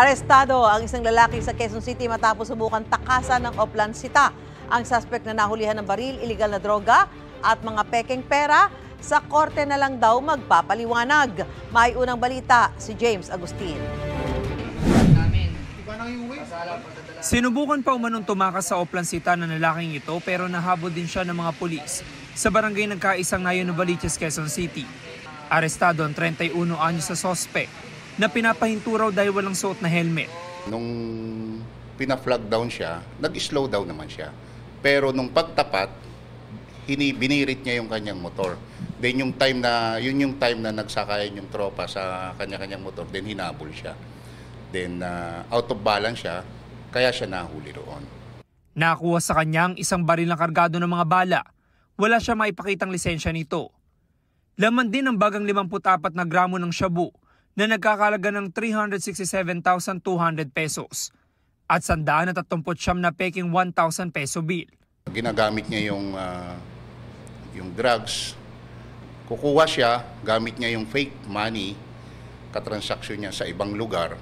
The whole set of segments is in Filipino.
Arestado ang isang lalaki sa Quezon City matapos subukan takasan ng Oplansita. Ang suspect na nahulihan ng baril, iligal na droga at mga pekeng pera, sa korte na lang daw magpapaliwanag. May unang balita si James Agustin. Sinubukan pa umanong tumakas sa Oplansita ng lalaking ito pero nahabol din siya ng mga pulis sa barangay Nagkaisang Nayon, Novaliches, Quezon City. Arestado ang 31 anyos sa suspect na pinapahinto raw dahil walang suot na helmet. Nung pina-flag down siya, nag-slow down naman siya. Pero nung pagtapat, binirit niya yung kanyang motor. Then yung time na nagsakayan yung tropa sa kanya-kanyang motor, then hinabol siya. Then out of balance siya, kaya siya nahuli roon. Nakuha sa kanyang isang baril na kargado ng mga bala. Wala siya maipakitang lisensya nito. Laman din ang bagang 54 na gramo ng shabu na nagkakalaga ng 367,200 pesos at 139 na peking 1,000 peso bill. Ginagamit niya yung drugs. Kukuha siya, gamit niya yung fake money, katransaksyon niya sa ibang lugar.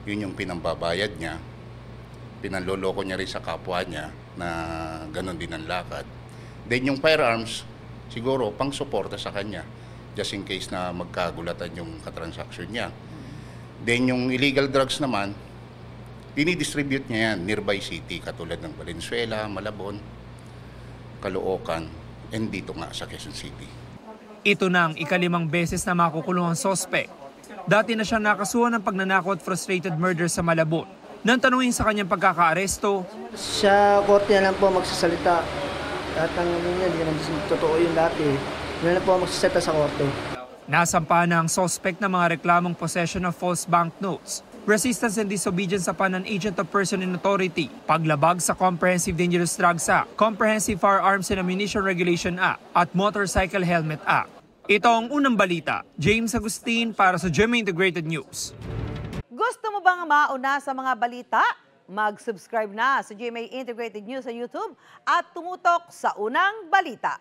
Yun yung pinambabayad niya. Pinanloloko niya rin sa kapwa niya na ganon din ang lakad. Then yung firearms, siguro pang suporta sa kanya just in case na magkagulatan yung katransaksyon niya. Then yung illegal drugs naman, dinidistribute niya yan nearby city katulad ng Valenzuela, Malabon, Caloocan, and dito nga sa Quezon City. Ito na ang ika-5 beses na makukulong ang suspect. Dati na siya nakasuhan ng pagnanakaw at frustrated murder sa Malabon. Nang tanungin sa kanyang pagkakaaresto, sa korte na lang po magsasalita. At ang hindi naman totoo yung dati. Hindi na po magsasalita sa korte. Nasampahan na ang suspect ng mga reklamong possession of false banknotes, resistance and disobedience upon an agent of person in authority, paglabag sa Comprehensive Dangerous Drugs Act, Comprehensive Firearms and Ammunition Regulation Act at Motorcycle Helmet Act. Ito ang unang balita. James Agustin para sa GMA Integrated News. Gusto mo bang mauna sa mga balita? Mag-subscribe na sa GMA Integrated News sa YouTube at tumutok sa unang balita.